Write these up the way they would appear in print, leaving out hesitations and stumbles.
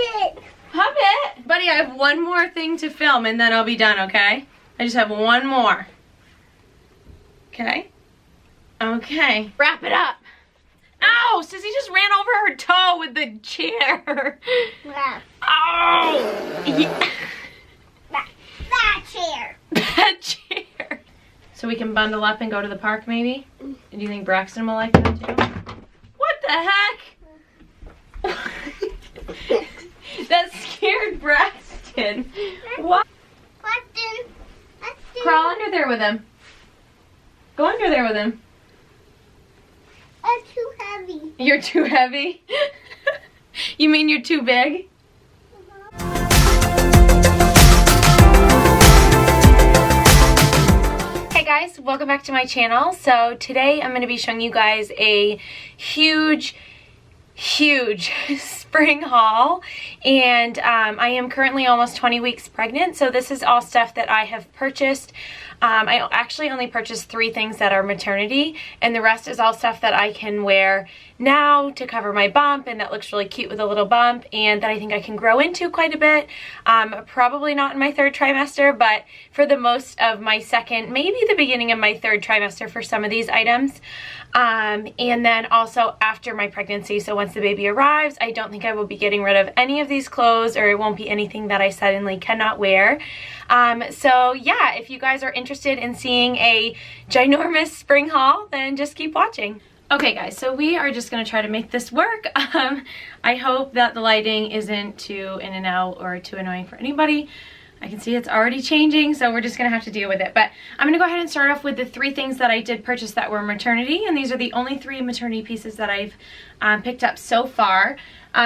Puppet. Puppet? Buddy, I have one more thing to film and then I'll be done, okay? I just have one more. Okay? Okay. Wrap it up. Ow! Sissy just ran over her toe with the chair. Yeah. Ow! Yeah. That chair. That chair. So we can bundle up and go to the park maybe? Do you think Braxton will like that too? What the heck? That scared Braxton. What? Braxton. Crawl under there with him. Go under there with him. I'm too heavy. You're too heavy? You mean you're too big? Hey guys, welcome back to my channel. So today I'm going to be showing you guys a huge spring haul, and I am currently almost 20 weeks pregnant, so this is all stuff that I have purchased. I actually only purchased 3 things that are maternity, and the rest is all stuff that I can wear now to cover my bump, and that looks really cute with a little bump, and that I think I can grow into quite a bit. Probably not in my 3rd trimester, but for the most of my 2nd, maybe the beginning of my 3rd trimester for some of these items. And then also after my pregnancy, so once the baby arrives, I don't think I will be getting rid of any of these clothes, or it won't be anything that I suddenly cannot wear. So yeah, if you guys are interested in seeing a ginormous spring haul, then just keep watching. Okay guys, so we are just going to try to make this work. I hope that the lighting isn't too in and out or too annoying for anybody. I can see it's already changing, so we're just going to have to deal with it. But I'm going to go ahead and start off with the 3 things that I did purchase that were maternity, and these are the only 3 maternity pieces that I've picked up so far.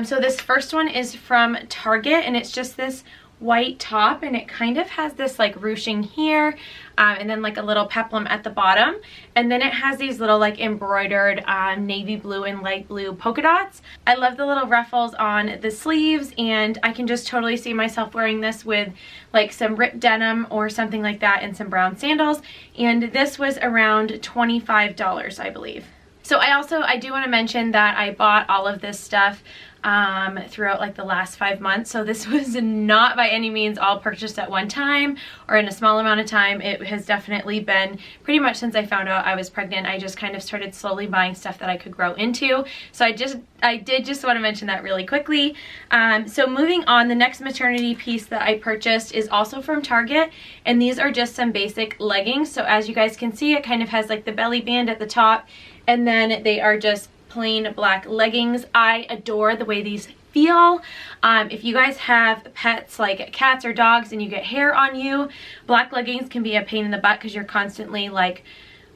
So this first one is from Target, and it's just this white top, and it kind of has this like ruching here, and then like a little peplum at the bottom, and then it has these little like embroidered navy blue and light blue polka dots. I love the little ruffles on the sleeves, and I can just totally see myself wearing this with like some ripped denim or something like that and some brown sandals, and this was around $25, I believe. So I do want to mention that I bought all of this stuff throughout like the last 5 months, so this was not by any means all purchased at one time or in a small amount of time. It has definitely been pretty much since I found out I was pregnant. I just kind of started slowly buying stuff that I could grow into, so I did just want to mention that really quickly. So moving on, the next maternity piece that I purchased is also from Target, and these are just some basic leggings. So as you guys can see, it kind of has like the belly band at the top, and then they are just plain black leggings. I adore the way these feel. If you guys have pets like cats or dogs and you get hair on you, black leggings can be a pain in the butt because you're constantly like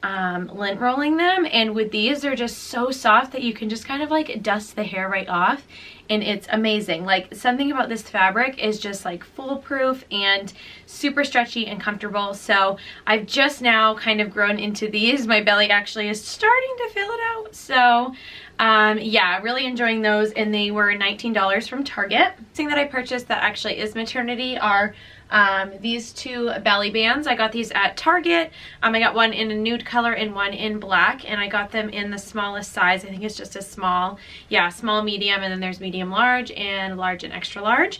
lint rolling them, and with these they're just so soft that you can just kind of like dust the hair right off, and it's amazing. Like, something about this fabric is just like foolproof and super stretchy and comfortable. So I've just now kind of grown into these. My belly actually is starting to fill it out, so yeah, really enjoying those, and they were $19 from Target. The thing that I purchased that actually is maternity are these 2 belly bands. I got these at Target. I got one in a nude color and one in black, and I got them in the smallest size. I think it's just a small, yeah, small medium, and then there's medium large and extra large.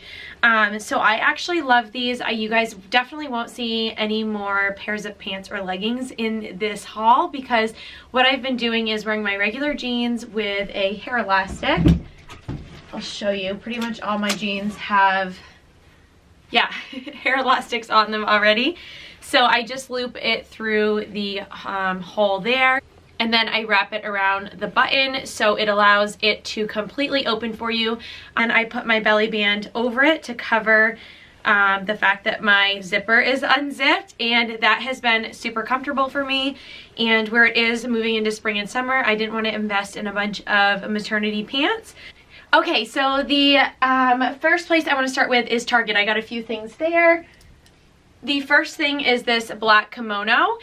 So I actually love these. You guys definitely won't see any more pairs of pants or leggings in this haul, because what I've been doing is wearing my regular jeans with a hair elastic. I'll show you. Pretty much all my jeans have, yeah, hair elastics on them already. So I just loop it through the hole there, and then I wrap it around the button so it allows it to completely open for you. And I put my belly band over it to cover the fact that my zipper is unzipped, and that has been super comfortable for me. And where it is moving into spring and summer, I didn't want to invest in a bunch of maternity pants. Okay, so the first place I want to start with is Target. I got a few things there. The first thing is this black kimono.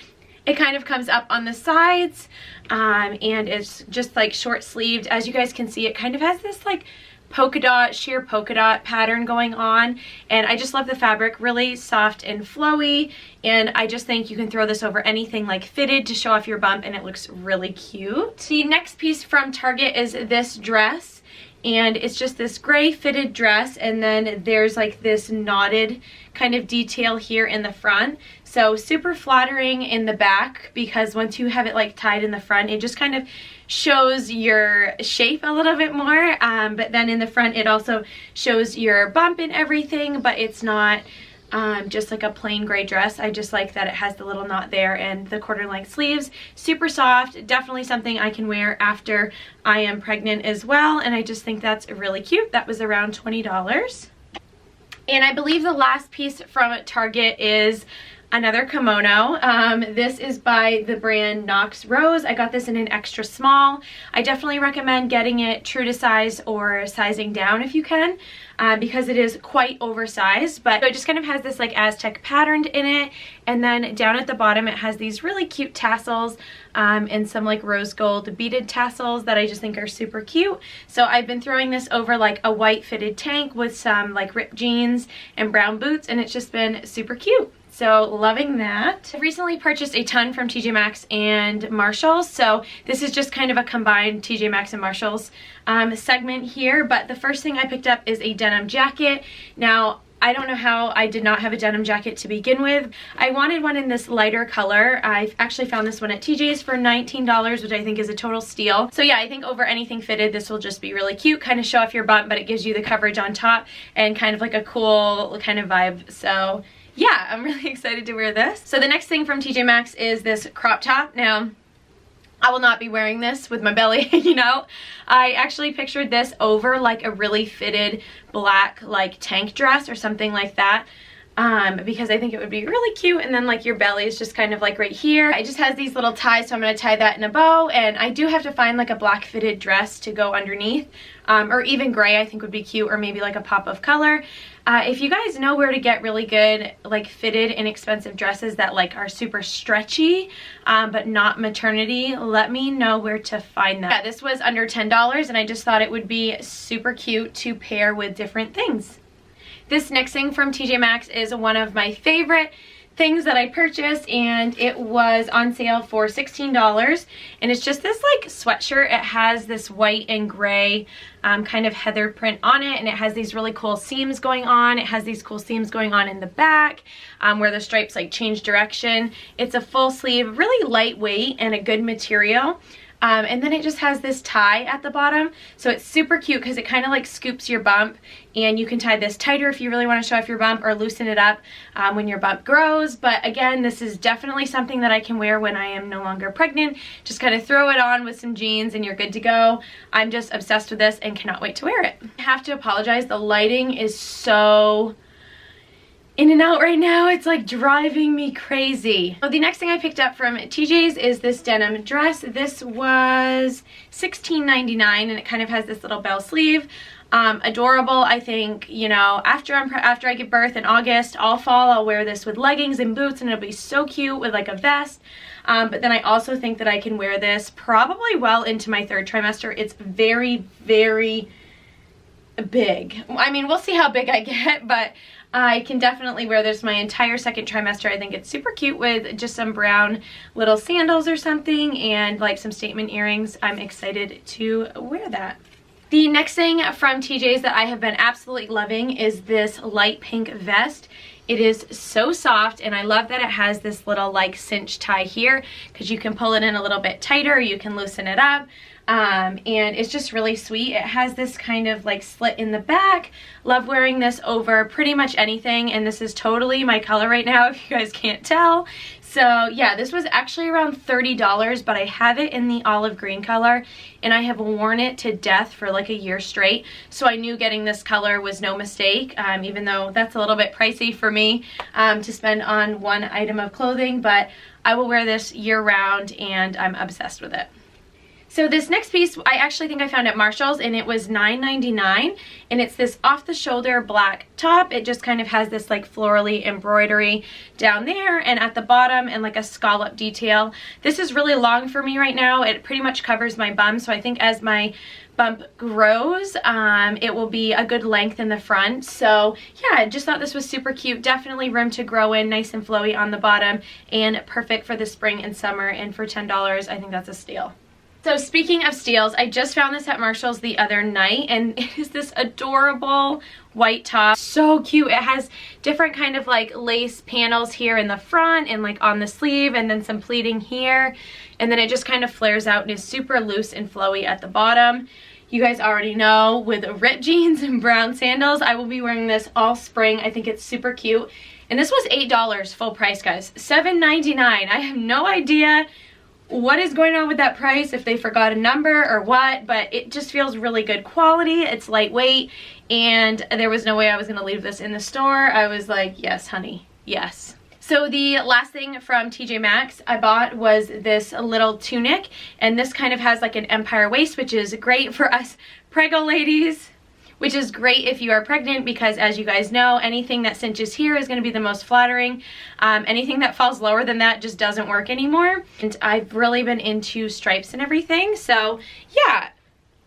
It kind of comes up on the sides, and it's just like short sleeved. As you guys can see, it kind of has this like polka dot, sheer polka dot pattern going on, and I just love the fabric. Really soft and flowy, and I just think you can throw this over anything like fitted to show off your bump, and it looks really cute. The next piece from Target is this dress. and it's just this gray fitted dress, and then there's like this knotted kind of detail here in the front. So super flattering in the back, because once you have it like tied in the front, it just kind of shows your shape a little bit more, but then in the front it also shows your bump and everything, but it's not just like a plain gray dress. I just like that it has the little knot there and the quarter length sleeves. Super soft, definitely something I can wear after I am pregnant as well, and I just think that's really cute. That was around $20. And I believe the last piece from Target is another kimono. This is by the brand Knox Rose. I got this in an extra small. I definitely recommend getting it true to size or sizing down if you can, because it is quite oversized. But it just kind of has this like Aztec pattern in it, and then down at the bottom it has these really cute tassels and some like rose gold beaded tassels that I just think are super cute. So I've been throwing this over like a white fitted tank with some like ripped jeans and brown boots, and it's just been super cute. So loving that. I've recently purchased a ton from TJMaxx and Marshalls, so this is just kind of a combined TJMaxx and Marshalls segment here. But the first thing I picked up is a denim jacket. Now, I don't know how I did not have a denim jacket to begin with. I wanted one in this lighter color. I actually found this one at TJ's for $19, which I think is a total steal. So yeah, I think over anything fitted, this will just be really cute. Kind of show off your bump, but it gives you the coverage on top and kind of like a cool kind of vibe. So yeah, I'm really excited to wear this. So the next thing from TJMaxx is this crop top. Now, I will not be wearing this with my belly hanging out. I actually pictured this over like a really fitted black like tank dress or something like that, because I think it would be really cute, and then like your belly is just kind of like right here. It just has these little ties, so I'm going to tie that in a bow, and I do have to find like a black fitted dress to go underneath, or even gray I think would be cute, or maybe like a pop of color. If you guys know where to get really good like fitted inexpensive dresses that like are super stretchy but not maternity, let me know where to find them. Yeah, this was under $10, and I just thought it would be super cute to pair with different things. This next thing from TJMaxx is one of my favorite things that I purchased, and it was on sale for $16, and it's just this like sweatshirt. It has this white and gray kind of heather print on it, and it has these really cool seams going on. It has these cool seams going on in the back where the stripes like change direction. It's a full sleeve, really lightweight and a good material. And then it just has this tie at the bottom, so it's super cute because it kind of like scoops your bump, and you can tie this tighter if you really want to show off your bump, or loosen it up when your bump grows. But again, this is definitely something that I can wear when I am no longer pregnant. Just kind of throw it on with some jeans and you're good to go. I'm just obsessed with this and cannot wait to wear it. I have to apologize, the lighting is so in and out right now. It's like driving me crazy. So the next thing I picked up from TJ's is this denim dress. This was $16.99, and it kind of has this little bell sleeve. Adorable. I think, you know, after I give birth in August, all fall, I'll wear this with leggings and boots, and it'll be so cute with like a vest. But then I also think that I can wear this probably well into my 3rd trimester. It's very, very big. I mean, we'll see how big I get, but I can definitely wear this my entire 2nd trimester. I think it's super cute with just some brown little sandals or something and like some statement earrings. I'm excited to wear that. The next thing from TJ's that I have been absolutely loving is this light pink vest. It is so soft, and I love that it has this little like cinch tie here because you can pull it in a little bit tighter, you can loosen it up. And it's just really sweet. It has this kind of like slit in the back. Love wearing this over pretty much anything, and this is totally my color right now if you guys can't tell. So yeah, this was actually around $30, but I have it in the olive green color, and I have worn it to death for like a year straight. So I knew getting this color was no mistake, even though that's a little bit pricey for me to spend on one item of clothing, but I will wear this year round and I'm obsessed with it. So this next piece I actually think I found at Marshall's, and it was $9.99, and it's this off-the-shoulder black top. It just kind of has this like florally embroidery down there and at the bottom, and like a scallop detail. This is really long for me right now. It pretty much covers my bum, so I think as my bump grows, it will be a good length in the front. So yeah, I just thought this was super cute. Definitely room to grow in, nice and flowy on the bottom, and perfect for the spring and summer, and for $10, I think that's a steal. So speaking of steals, I just found this at Marshall's the other night, and it is this adorable white top. So cute. It has different kind of like lace panels here in the front and like on the sleeve, and then some pleating here, and then it just kind of flares out and is super loose and flowy at the bottom. You guys already know, with ripped jeans and brown sandals, I will be wearing this all spring. I think it's super cute. And this was $8 full price, guys. $7.99. I have no idea what is going on with that price, if they forgot a number or what, but it just feels really good quality. It's lightweight, and there was no way I was going to leave this in the store. I was like, yes, honey, yes. So the last thing from TJMaxx I bought was this little tunic, and this kind of has like an empire waist, which is great for us preggo ladies, which is great if you are pregnant, because as you guys know, anything that cinches here is going to be the most flattering. Anything that falls lower than that just doesn't work anymore. And I've really been into stripes and everything, so yeah.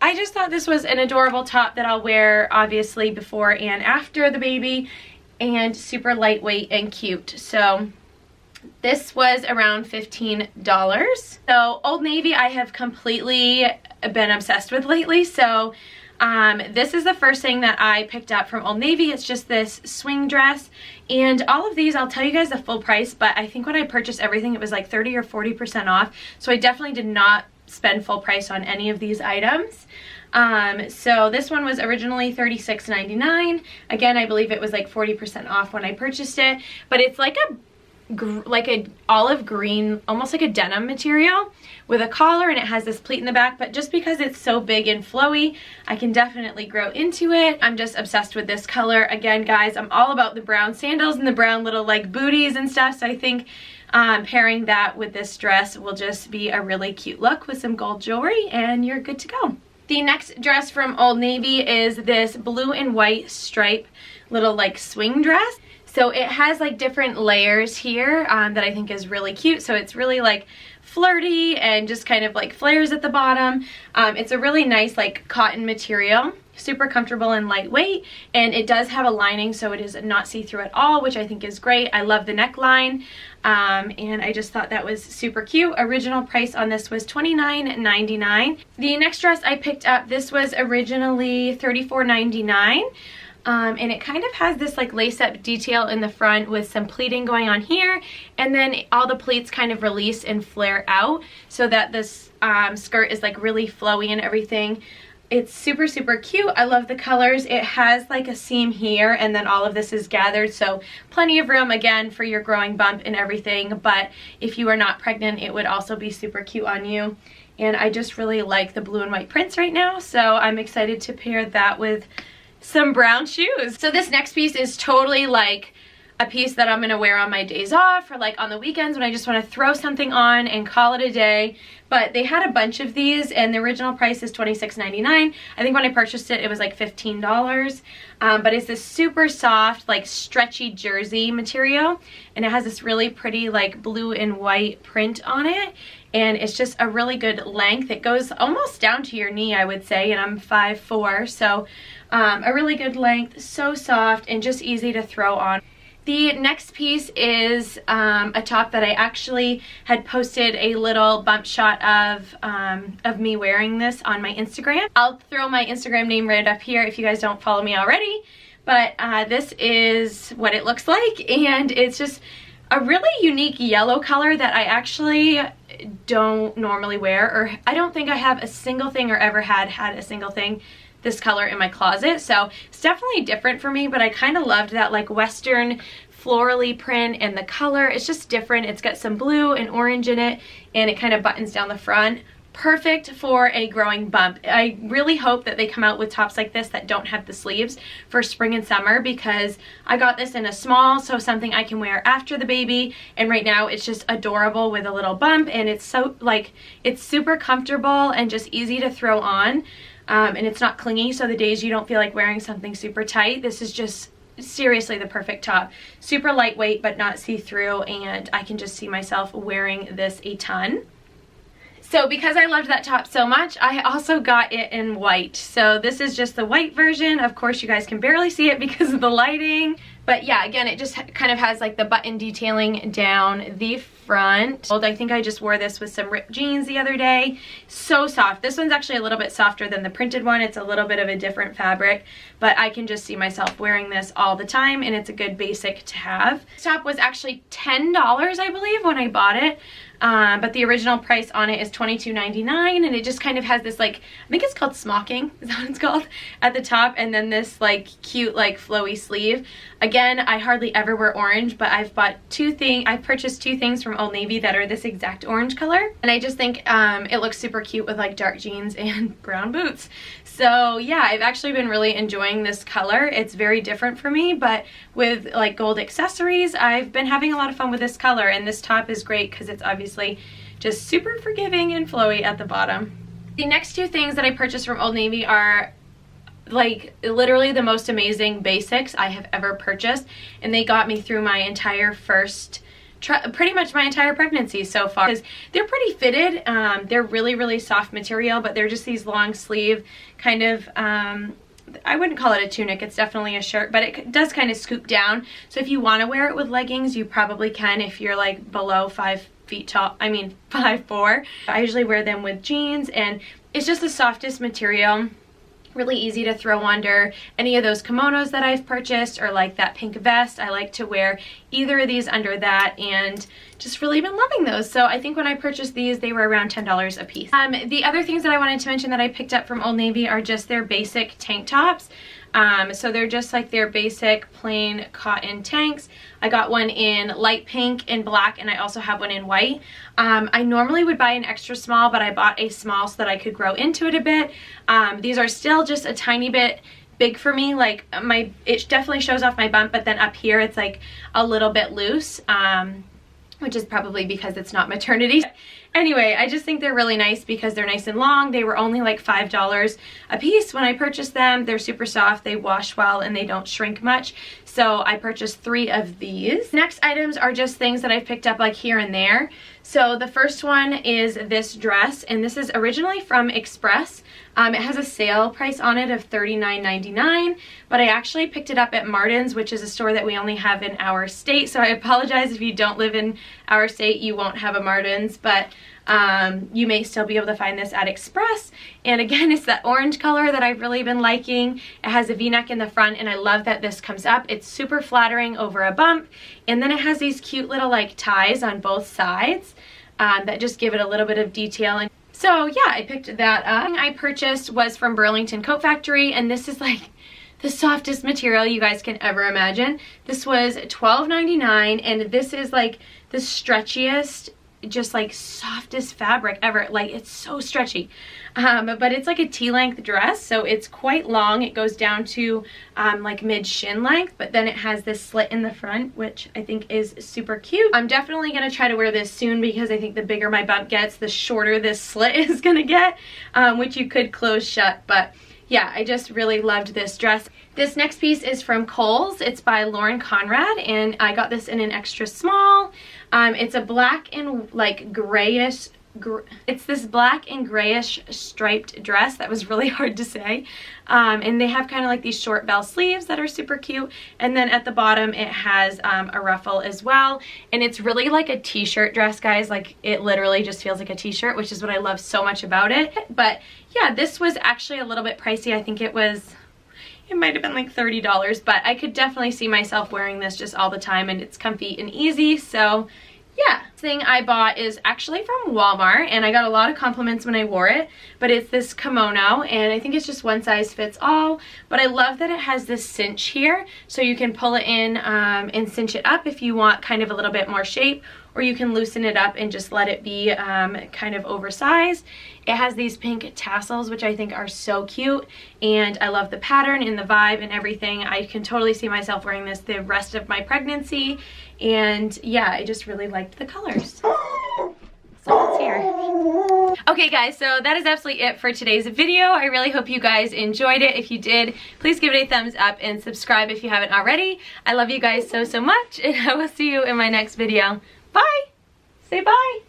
I just thought this was an adorable top that I'll wear obviously before and after the baby, and super lightweight and cute. So this was around $15. So Old Navy I have completely been obsessed with lately, so this is the first thing that I picked up from Old Navy. It's just this swing dress, and all of these, I'll tell you guys the full price, but I think when I purchased everything it was like 30 or 40% off, so I definitely did not spend full price on any of these items. So this one was originally $36.99. Again, I believe it was like 40% off when I purchased it, but it's like a olive green, almost like a denim material with a collar, and it has this pleat in the back, but just because it's so big and flowy, I can definitely grow into it. I'm just obsessed with this color. Again, guys, I'm all about the brown sandals and the brown little like booties and stuff, so I think pairing that with this dress will just be a really cute look with some gold jewelry, and you're good to go. The next dress from Old Navy is this blue and white stripe little like swing dress. So it has like different layers here that I think is really cute. So it's really like flirty and just kind of like flares at the bottom. It's a really nice like cotton material, super comfortable and lightweight, and it does have a lining, so it is not see-through at all, which I think is great. I love the neckline, and I just thought that was super cute. Original price on this was $29.99. The next dress I picked up, this was originally $34.99. And it kind of has this like lace-up detail in the front with some pleating going on here, and then all the pleats kind of release and flare out so that this skirt is like really flowy and everything. It's super, super cute. I love the colors. It has like a seam here, and then all of this is gathered, so plenty of room again for your growing bump and everything. But if you are not pregnant, it would also be super cute on you. And I just really like the blue and white prints right now, so I'm excited to pair that with some brown shoes. So this next piece is totally like a piece that I'm gonna wear on my days off, or like on the weekends when I just want to throw something on and call it a day. But they had a bunch of these, and the original price is $26.99. I think when I purchased it, it was like $15. But it's this super soft, like stretchy jersey material, and it has this really pretty like blue and white print on it. And it's just a really good length. It goes almost down to your knee, I would say, and I'm 5'4", so a really good length, so soft and just easy to throw on. The next piece is a top that I actually had posted a little bump shot of me wearing this on my Instagram. I'll throw my Instagram name right up here if you guys don't follow me already. But this is what it looks like, and it's just a really unique yellow color that I actually don't normally wear, or I don't think I have a single thing or ever had a single thing this color in my closet. So it's definitely different for me, but I kind of loved that like Western florally print, and the color, it's just different. It's got some blue and orange in it, and it kind of buttons down the front. Perfect for a growing bump. I really hope that they come out with tops like this that don't have the sleeves for spring and summer, because I got this in a small, so something I can wear after the baby, and right now it's just adorable with a little bump, and it's so like, it's super comfortable and just easy to throw on, and it's not clingy, so the days you don't feel like wearing something super tight, this is just seriously the perfect top. Super lightweight but not see-through, and I can just see myself wearing this a ton. So because I loved that top so much, I also got it in white. So this is just the white version. Of course, you guys can barely see it because of the lighting, But yeah, again, it just kind of has like the button detailing down the front. I think I just wore this with some ripped jeans the other day. So soft. This one's actually a little bit softer than the printed one. It's a little bit of a different fabric, but I can just see myself wearing this all the time, and it's a good basic to have. This top was actually $10, I believe, when I bought it. But the original price on it is $22.99, and it just kind of has this, like, I think it's called smocking, is that what it's called, at the top, and then this like cute like flowy sleeve. Again, I hardly ever wear orange, but I've purchased two things from Old Navy that are this exact orange color, and I just think it looks super cute with like dark jeans and brown boots. So yeah, I've actually been really enjoying this color. It's very different for me, but with like gold accessories, I've been having a lot of fun with this color, and this top is great because it's obviously just super forgiving and flowy at the bottom. The next two things that I purchased from Old Navy are like literally the most amazing basics I have ever purchased, and they got me through my entire pretty much my entire pregnancy so far, because they're pretty fitted. They're really soft material, but they're just these long sleeve kind of I wouldn't call it a tunic, it's definitely a shirt, but it does kind of scoop down, so if you want to wear it with leggings, you probably can if you're like below 5 feet tall. I mean 5'4". I usually wear them with jeans, and it's just the softest material, really easy to throw under any of those kimonos that I've purchased, or like that pink vest. I like to wear either of these under that, and just really been loving those. So I think when I purchased these, they were around $10 a piece. The other things that I wanted to mention that I picked up from Old Navy are just their basic tank tops. So they're just like their basic plain cotton tanks. I got one in light pink and black, and I also have one in white. I normally would buy an extra small, but I bought a small so that I could grow into it a bit. These are still just a tiny bit big for me. Like it definitely shows off my bump, but then up here it's like a little bit loose, which is probably because it's not maternity. Anyway, I just think they're really nice because they're nice and long. They were only like $5 a piece when I purchased them. They're super soft, they wash well, and they don't shrink much. So I purchased 3 of these. Next items are just things that I've picked up like here and there. So the first one is this dress, and this is originally from Express. It has a sale price on it of $39.99, but I actually picked it up at Marden's, which is a store that we only have in our state. So I apologize if you don't live in our state, you won't have a Marden's, but you may still be able to find this at Express. And again, it's that orange color that I've really been liking. It has a V-neck in the front, and I love that this comes up. It's super flattering over a bump, and then it has these cute little like ties on both sides that just give it a little bit of detail. And so yeah, I picked that up. I purchased was from Burlington Coat Factory, and this is like the softest material you guys can ever imagine. This was $12.99, and this is like the stretchiest, just like softest fabric ever. Like, it's so stretchy, but it's like a T-length dress, so it's quite long. It goes down to like mid shin length, but then it has this slit in the front, which I think is super cute. I'm definitely gonna try to wear this soon, because I think the bigger my bump gets, the shorter this slit is gonna get, which you could close shut. But yeah, I just really loved this dress. This next piece is from Khols. It's by Lauren Conrad, and I got this in an extra small. It's a black and like grayish, it's this black and grayish striped dress that was really hard to say. And they have kind of like these short bell sleeves that are super cute. And then at the bottom it has a ruffle as well. And it's really like a t-shirt dress, guys. Like, it literally just feels like a t-shirt, which is what I love so much about it. But yeah, this was actually a little bit pricey. I think it might have been like $30, but I could definitely see myself wearing this just all the time, and it's comfy and easy. So yeah, this thing I bought is actually from Walmart, and I got a lot of compliments when I wore it, but it's this kimono, and I think it's just one size fits all, but I love that it has this cinch here, so you can pull it in and cinch it up if you want kind of a little bit more shape, or you can loosen it up and just let it be kind of oversized. It has these pink tassels, which I think are so cute, and I love the pattern and the vibe and everything. I can totally see myself wearing this the rest of my pregnancy, and yeah, I just really liked the colors. So it's here. Okay guys, so that is absolutely it for today's video. I really hope you guys enjoyed it. If you did, please give it a thumbs up and subscribe if you haven't already. I love you guys so much, and I will see you in my next video. Bye! Say bye!